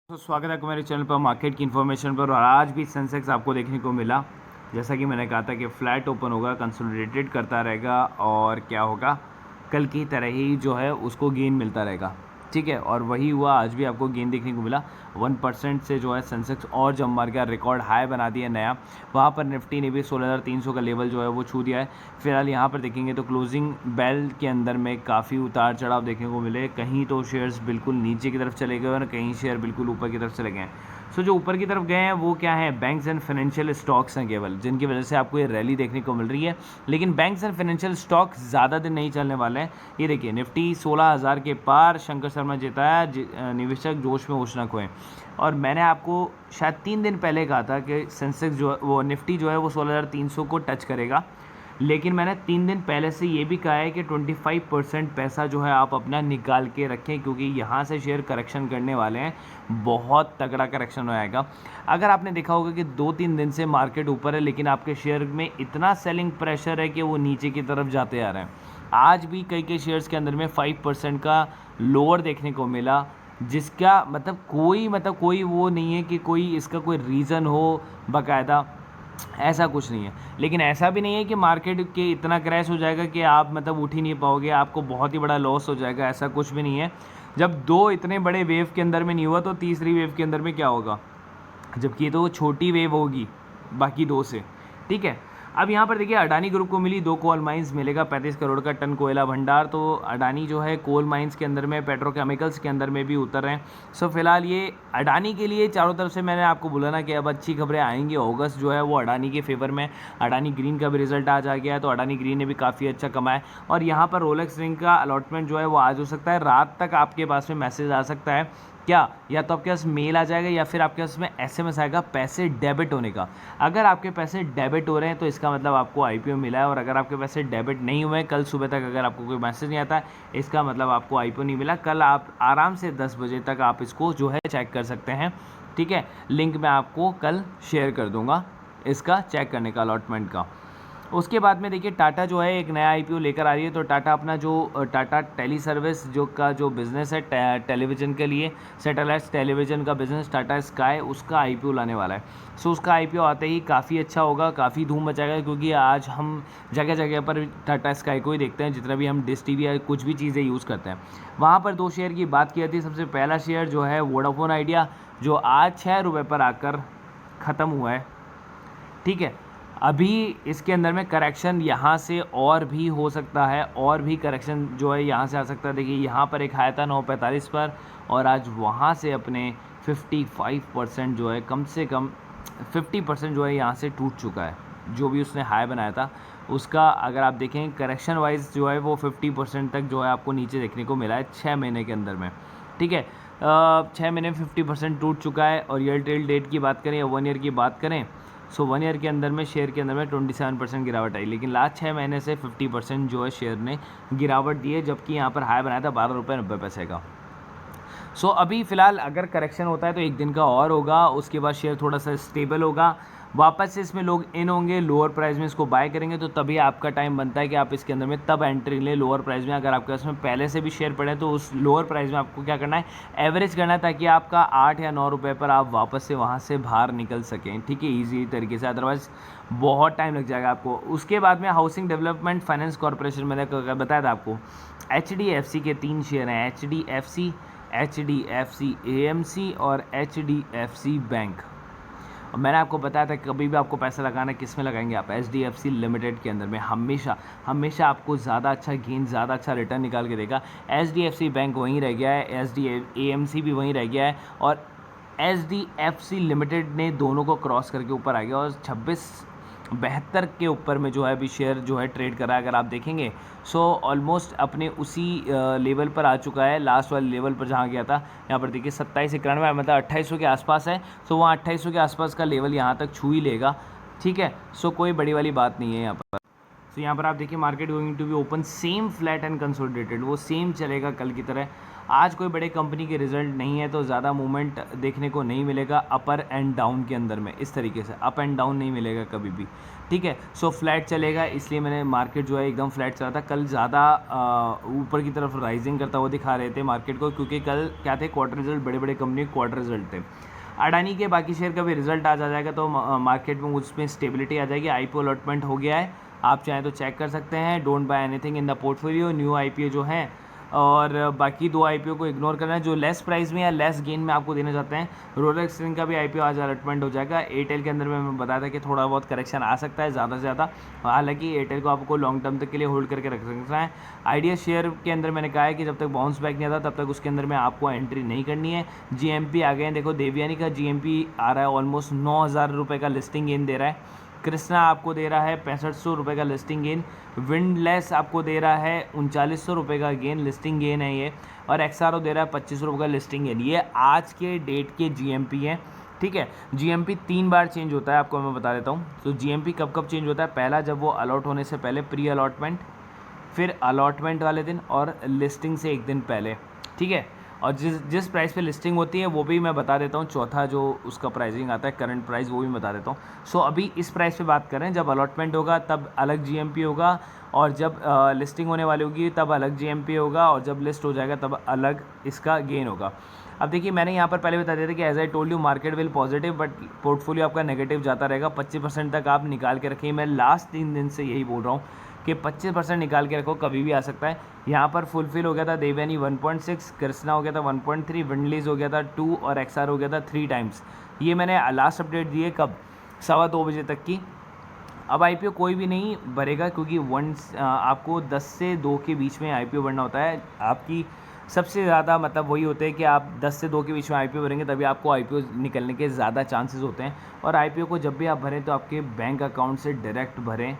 तो स्वागत है आपको मेरे चैनल पर मार्केट की इन्फॉर्मेशन पर। और आज भी सेंसेक्स आपको देखने को मिला, जैसा कि मैंने कहा था कि फ्लैट ओपन होगा, कंसोलिडेटेड करता रहेगा और क्या होगा, कल की तरह ही जो है उसको गेन मिलता रहेगा। ठीक है, और वही हुआ, आज भी आपको गेन देखने को मिला। 1% से जो है सेंसेक्स और जंप मार गया, रिकॉर्ड हाई बना दिया नया। वहाँ पर निफ्टी ने भी 16,300 का लेवल जो है वो छू दिया है। फिलहाल यहाँ पर देखेंगे तो क्लोजिंग बेल के अंदर में काफ़ी उतार चढ़ाव देखने को मिले। कहीं तो शेयर्स बिल्कुल नीचे की तरफ चले गए और कहीं शेयर बिल्कुल ऊपर की तरफ चले गए हैं। सो जो ऊपर की तरफ गए हैं वो क्या है, बैंक्स एंड फाइनेंशियल स्टॉक्स हैं केवल, जिनकी वजह से आपको ये रैली देखने को मिल रही है। लेकिन बैंक्स एंड फाइनेंशियल स्टॉक ज़्यादा दिन नहीं चलने वाले हैं। ये देखिए, निफ्टी 16,000 के पार, शंकर शर्मा जिताया, निवेशक जोश में होश न खोएं। और मैंने आपको शायद 3 दिन पहले कहा था कि सेंसेक्स जो वो निफ्टी जो है वो 16,300 को टच करेगा। लेकिन मैंने 3 दिन पहले से ये भी कहा है कि 25% पैसा जो है आप अपना निकाल के रखें, क्योंकि यहाँ से शेयर करेक्शन करने वाले हैं, बहुत तगड़ा करेक्शन हो जाएगा। अगर आपने देखा होगा कि 2-3 दिन से मार्केट ऊपर है, लेकिन आपके शेयर में इतना सेलिंग प्रेशर है कि वो नीचे की तरफ जाते आ रहे हैं। आज भी कई शेयर्स के अंदर में 5% का लोअर देखने को मिला, जिसका मतलब कोई वो नहीं है कि कोई इसका कोई रीज़न हो बाकायदा, ऐसा कुछ नहीं है। लेकिन ऐसा भी नहीं है कि मार्केट के इतना क्रैश हो जाएगा कि आप उठ ही नहीं पाओगे, आपको बहुत ही बड़ा लॉस हो जाएगा, ऐसा कुछ भी नहीं है। जब 2 इतने बड़े वेव के अंदर में नहीं हुआ तो तीसरी वेव के अंदर में क्या होगा, जबकि ये तो छोटी वेव होगी बाकी 2 से। ठीक है, अब यहाँ पर देखिए, अडानी ग्रुप को मिली 2 कोल माइंस, मिलेगा 35 करोड़ का टन कोयला भंडार। तो अडानी जो है कोल माइंस के अंदर में, पेट्रोकेमिकल्स के अंदर में भी उतर रहे हैं। सो फिलहाल ये अडानी के लिए चारों तरफ से मैंने आपको बोला ना कि अब अच्छी खबरें आएंगी। अगस्त जो है वो अडानी के फेवर में। अडानी ग्रीन का भी रिजल्ट आज आ गया है, तो अडानी ग्रीन ने भी काफ़ी अच्छा कमाया। और यहाँ पर रोलेक्स रिंग का अलॉटमेंट जो है वो आज हो सकता है, रात तक आपके पास में मैसेज आ सकता है। क्या, या तो आपके पास मेल आ जाएगा या फिर आपके पास में एसएमएस आएगा पैसे डेबिट होने का। अगर आपके पैसे डेबिट हो रहे हैं तो इसका मतलब आपको आईपीओ मिला है, और अगर आपके पैसे डेबिट नहीं हुए कल सुबह तक, अगर आपको कोई मैसेज नहीं आता है, इसका मतलब आपको आईपीओ नहीं मिला। कल आप आराम से 10 बजे तक आप इसको जो है चेक कर सकते हैं। ठीक है, लिंक मैं आपको कल शेयर कर दूंगा इसका चेक करने का, अलॉटमेंट का। उसके बाद में देखिए, टाटा जो है एक नया आईपीओ लेकर आ रही है। तो टाटा अपना जो टाटा टेली सर्विस जो बिज़नेस है टेलीविज़न के लिए, सैटेलाइट टेलीविज़न का बिज़नेस टाटा स्काई, उसका आईपीओ लाने वाला है। सो उसका आईपीओ आते ही काफ़ी अच्छा होगा, काफ़ी धूम मचाएगा, क्योंकि आज हम जगह जगह पर टाटा स्काई को ही देखते हैं, जितना भी हम डिश टीवी या कुछ भी चीज़ें यूज़ करते हैं। वहाँ पर 2 शेयर की बात की जाती है। सबसे पहला शेयर जो है वोडाफोन आइडिया, जो आज 6 रुपये पर आकर ख़त्म हुआ है। ठीक है, अभी इसके अंदर में करेक्शन यहाँ से और भी हो सकता है, और भी करेक्शन जो है यहाँ से आ सकता है। देखिए, यहाँ पर एक आया था 9.45 पर, और आज वहाँ से अपने 55% जो है, कम से कम 50% जो है यहाँ से टूट चुका है। जो भी उसने हाई बनाया था उसका अगर आप देखें करेक्शन वाइज जो है वो 50% तक जो है आपको नीचे देखने को मिला है 6 महीने के अंदर में। ठीक है, 6 महीने में 50% टूट चुका है। और ईयर टिल डेट की बात करें या 1 ईयर की बात करें, सो 1 ईयर के अंदर में शेयर के अंदर में 27% गिरावट आई। लेकिन लास्ट 6 महीने से 50% जो है शेयर ने गिरावट दी है, जबकि यहाँ पर हाई बनाया था 12.90 रुपये का। सो अभी फ़िलहाल अगर करेक्शन होता है तो 1 दिन का और होगा, उसके बाद शेयर थोड़ा सा स्टेबल होगा, वापस से इसमें लोग इन होंगे, लोअर प्राइस में इसको बाय करेंगे। तो तभी आपका टाइम बनता है कि आप इसके अंदर में तब एंट्री लें लोअर प्राइस में। अगर आपके पास में पहले से भी शेयर पड़े तो उस लोअर प्राइस में आपको क्या करना है, एवरेज करना है, ताकि आपका 8 या 9 रुपये पर आप वापस से वहाँ से बाहर निकल सकें। ठीक है, ईजी तरीके से, अदरवाइज़ बहुत टाइम लग जाएगा आपको। उसके बाद में हाउसिंग डेवलपमेंट फाइनेंस कॉरपोरेशन, मैंने बताया था आपको, HDFC के 3 शेयर हैं, HDFC AMC और HDFC बैंक। और मैंने आपको बताया था कभी भी आपको पैसा लगाना है, किस में लगाएंगे आप, HDFC लिमिटेड के अंदर में। हमेशा आपको ज़्यादा अच्छा गेन, ज़्यादा अच्छा रिटर्न निकाल के देगा। HDFC बैंक वहीं रह गया है, AMC भी वहीं रह गया है, और HDFC लिमिटेड ने दोनों को क्रॉस करके ऊपर आ गया, और 26.72 के ऊपर में जो है अभी शेयर जो है ट्रेड कर रहा है। अगर आप देखेंगे सो ऑलमोस्ट अपने उसी लेवल पर आ चुका है, लास्ट वाले लेवल पर जहाँ गया था। यहाँ पर देखिए 2791, मतलब 2800 के आसपास है। सो वहाँ 2800 के आसपास का लेवल यहाँ तक छू ही लेगा। ठीक है, सो कोई बड़ी वाली बात नहीं है यहाँ पर। तो यहाँ पर आप देखिए, market going to be open same flat and consolidated, वो सेम चलेगा कल की तरह। आज कोई बड़े कंपनी के रिजल्ट नहीं है तो ज़्यादा मूवमेंट देखने को नहीं मिलेगा अपर एंड डाउन के अंदर में, इस तरीके से अप एंड डाउन नहीं मिलेगा कभी भी, ठीक है। सो फ्लैट चलेगा, इसलिए मैंने मार्केट जो है एकदम फ्लैट चला था। कल ज़्यादा ऊपर की तरफ राइजिंग करता हुआ दिखा रहे थे मार्केट को, क्योंकि कल क्या थे, क्वार्टर रिजल्ट, बड़े बड़े कंपनी क्वार्टर रिजल्ट थे। अडानी के बाकी शेयर का भी रिजल्ट आ जाएगा तो मार्केट में उसमें स्टेबिलिटी आ जाएगी। आईपीओ अलॉटमेंट हो गया है, आप चाहें तो चेक कर सकते हैं। Don't buy anything in the portfolio, new IPO जो है, और बाकी 2 आईपीओ को इग्नोर करना है जो लेस प्राइस में या लेस गेन में आपको देना चाहते हैं। रोलेक्स का भी आईपीओ आज अलॉटमेंट हो जाएगा। एयरटेल के अंदर में मैं बताया था कि थोड़ा बहुत करेक्शन आ सकता है ज़्यादा से ज़्यादा, हालांकि एयरटेल को आपको लॉन्ग टर्म तक के लिए होल्ड करके रख सकना है। आइडिया शेयर के अंदर मैंने कहा है कि जब तक बाउंस बैक नहीं आता तब तक उसके अंदर में आपको एंट्री नहीं करनी है। जीएमपी आ गए हैं, देखो देवयानी का जीएमपी आ रहा है, ऑलमोस्ट 9,000 रुपये का लिस्टिंग गेन दे रहा है। कृष्णा आपको दे रहा है 6500 रुपये का लिस्टिंग गेन। विंडलेस आपको दे रहा है 3900 रुपये का गेन, लिस्टिंग गेन है ये। और एक्सआरओ दे रहा है 25 रुपये का लिस्टिंग गेन। ये आज के डेट के जीएमपी हैं, ठीक है। जीएमपी 3 बार चेंज होता है, आपको मैं बता देता हूँ। तो जीएमपी कब कब चेंज होता है, पहला जब वो अलॉट होने से पहले, प्री अलॉटमेंट, फिर अलॉटमेंट वाले दिन, और लिस्टिंग से एक दिन पहले, ठीक है। और जिस प्राइस पे लिस्टिंग होती है वो भी मैं बता देता हूँ। चौथा जो उसका प्राइसिंग आता है करंट प्राइस, वो भी बता देता हूँ। सो अभी इस प्राइस पे बात करें, जब अलॉटमेंट होगा तब अलग जीएमपी होगा, और जब लिस्टिंग होने वाली होगी तब अलग जीएमपी होगा, और जब लिस्ट हो जाएगा तब अलग इसका गेन होगा। अब देखिए, मैंने यहाँ पर पहले बता दिया था कि as I told you market will positive, but portfolio आपका नेगेटिव जाता रहेगा। 25% तक आप निकाल के रखिए। मैं लास्ट 3 दिन से यही बोल रहा हूँ कि 25% निकाल के रखो, कभी भी आ सकता है। यहाँ पर फुलफिल हो गया था देवयानी 1.6, कृष्णा हो गया था 1.3, विंडलीज हो गया था 2, और एक्सआर हो गया था 3 टाइम्स। ये मैंने लास्ट अपडेट दी है कब, 2:15 बजे तक की। अब आईपीओ कोई भी नहीं भरेगा, क्योंकि आपको 10 से 2 के बीच में आईपीओ भरना होता है। आपकी सबसे ज़्यादा मतलब वही होते हैं कि आप 10 से 2 के बीच में आईपीओ भरेंगे, तभी आपको आईपीओ निकलने के ज़्यादा चांसेस होते हैं। और आईपीओ को जब भी आप भरें तो आपके बैंक अकाउंट से डायरेक्ट भरें,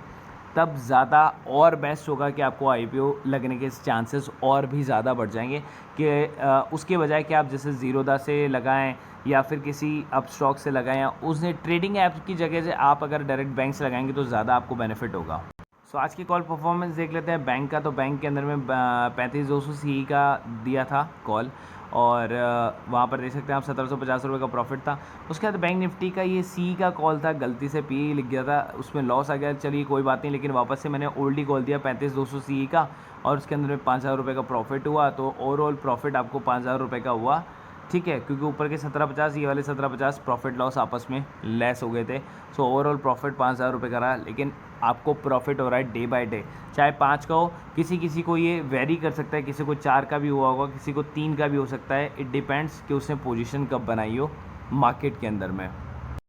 तब ज़्यादा और बेस्ट होगा कि आपको आईपीओ लगने के चांसेस और भी ज़्यादा बढ़ जाएंगे, कि उसके बजाय कि आप जैसे ज़ीरोदा से लगाएं या फिर किसी अपस्टॉक से लगाएं, या उसने ट्रेडिंग ऐप की जगह से आप अगर डायरेक्ट बैंक से लगाएंगे तो ज़्यादा आपको बेनिफिट होगा। सो आज की कॉल परफॉर्मेंस देख लेते हैं बैंक का। तो बैंक के अंदर में 35,200 सी का दिया था कॉल, और वहाँ पर देख सकते हैं आप 1750 रुपये का प्रॉफिट था। उसके बाद बैंक निफ्टी का ये सी का कॉल था, गलती से पी लिख गया था, उसमें लॉस आ गया, चलिए कोई बात नहीं। लेकिन वापस से मैंने ओल्ड ही कॉल दिया 35,200 सी का, और उसके अंदर में 5,000 रुपये का प्रॉफिट हुआ। तो ओवरऑल प्रॉफिट आपको 5,000 रुपये का हुआ, ठीक है, क्योंकि ऊपर के 1750, ये वाले 1750 प्रॉफिट लॉस आपस में लेस हो गए थे। सो ओवरऑल प्रॉफिट 5,000 रुपये का रहा। लेकिन आपको प्रॉफिट हो रहा है डे बाय डे, चाहे 5 का हो, किसी को ये वेरी कर सकता है, किसी को 4 का भी हुआ होगा, किसी को 3 का भी हो सकता है। इट डिपेंड्स कि उसने पोजीशन कब बनाई हो मार्केट के अंदर में।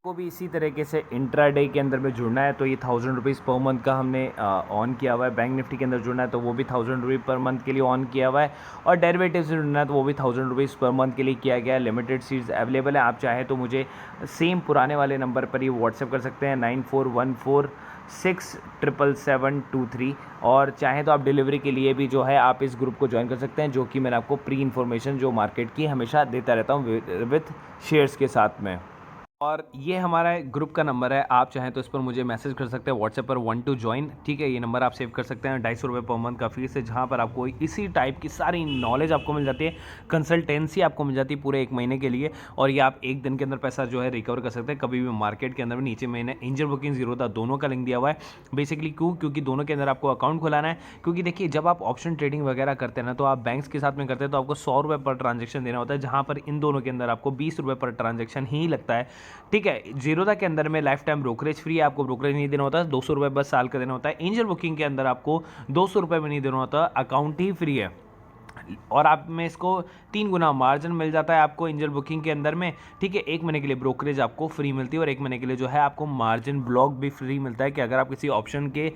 को भी इसी तरीके से इंट्राडे के अंदर में जुड़ना है तो ये 1,000 रुपीज़ पर मंथ का हमने ऑन किया हुआ है। बैंक निफ्टी के अंदर जुड़ना है तो वो भी 1,000 रुपीज़ पर मंथ के लिए ऑन किया हुआ है, और डेरिवेटिव से जुड़ना है तो वो भी 1,000 रुपीज़ पर मंथ के लिए किया गया है। लिमिटेड सीट्स अवेलेबल है। आप चाहें तो मुझे सेम पुराने वाले नंबर पर ही व्हाट्सएप कर सकते हैं 9414677723, और चाहें तो आप डिलीवरी के लिए भी जो है आप इस ग्रुप को ज्वाइन कर सकते हैं, जो कि मैंने आपको प्री इन्फॉर्मेशन जो मार्केट की हमेशा देता रहता हूँ विथ शेयर्स के साथ में। और ये हमारा ग्रुप का नंबर है, आप चाहें तो इस पर मुझे मैसेज कर सकते हैं व्हाट्सएप पर 1 to join, ठीक है। ये नंबर आप सेव कर सकते हैं। 250 रुपये पर मंथ का फीस है, जहाँ पर आपको इसी टाइप की सारी नॉलेज आपको मिल जाती है, कंसल्टेंसी आपको मिल जाती है पूरे 1 महीने के लिए, और ये आप 1 दिन के अंदर पैसा जो है रिकवर कर सकते हैं कभी भी मार्केट के अंदर में। नीचे मैंने एंजल बुकिंग ज़ीरोदा दोनों का लिंक दिया हुआ है। बेसिकली क्योंकि दोनों के अंदर आपको अकाउंट खुलाना है, क्योंकि देखिए जब आप ऑप्शन ट्रेडिंग वगैरह करते हैं ना, तो आप बैंक्स के साथ में करते हैं तो आपको 100 रुपये पर ट्रांजेक्शन देना होता है, जहाँ पर इन दोनों के अंदर आपको 20 रुपये पर ट्रांजेक्शन ही लगता है, ठीक है। ज़ीरोदा के अंदर में लाइफ टाइम ब्रोकरेज फ्री है, आपको ब्रोकरेज नहीं देना होता, 200 रुपये बस साल का देना होता है। एंजल बुकिंग के अंदर आपको 200 रुपये भी नहीं देना होता, अकाउंट ही फ्री है, और आप में इसको 3 गुना मार्जिन मिल जाता है आपको एंजल बुकिंग के अंदर में, ठीक है। 1 महीने के लिए ब्रोकरेज आपको फ्री मिलती है, और 1 महीने के लिए जो है आपको मार्जिन ब्लॉक भी फ्री मिलता है, कि अगर आप किसी ऑप्शन के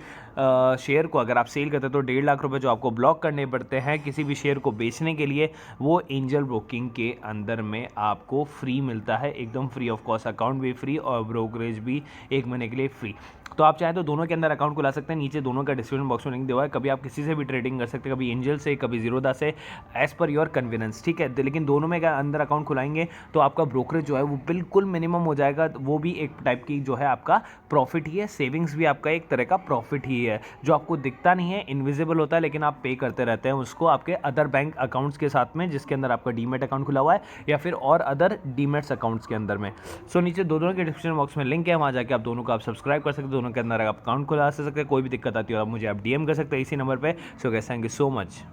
शेयर को अगर आप सेल करते हैं तो 1.5 लाख रुपए जो आपको ब्लॉक करने पड़ते हैं किसी भी शेयर को बेचने के लिए, वो एंजल ब्रोकिंग के अंदर में आपको फ्री मिलता है, एकदम फ्री ऑफ कॉस्ट। अकाउंट भी फ्री और ब्रोकरेज भी 1 महीने के लिए फ्री। तो आप चाहें तो दोनों के अंदर अकाउंट खुला सकते हैं। नीचे दोनों का डिस्क्रिप्शन बॉक्स में लिंक दिया हुआ है। कभी आप किसी से भी ट्रेडिंग कर सकते हैं, कभी एंजल से, कभी जीरोधा से, एज पर योर कन्वीनियंस, ठीक है। लेकिन दोनों में अंदर अकाउंट खुलाएंगे तो आपका ब्रोकरेज जो है वो बिल्कुल मिनिमम हो जाएगा। वो भी एक टाइप की जो है आपका प्रॉफिट ही है, सेविंग्स भी आपका एक तरह का प्रॉफिट ही है, जो आपको दिखता नहीं है, इनविजिबल होता है, लेकिन आप पे करते रहते हैं उसको आपके अदर बैंक अकाउंट्स के साथ में, जिसके अंदर आपका डीमेट अकाउंट खुला हुआ है या फिर और अदर डीमेट्स अकाउंट्स के अंदर में। सो नीचे दोनों के डिस्क्रिप्शन बॉक्स में लिंक है, वहाँ जाके आप दोनों को आप सब्सक्राइब कर सकते हैं, दोनों के अंदर आप अकाउंट खुला सकते हैं। कोई भी दिक्कत आती है आप मुझे आप डीएम कर सकते हैं इसी नंबर पर। So guys, thank you so much.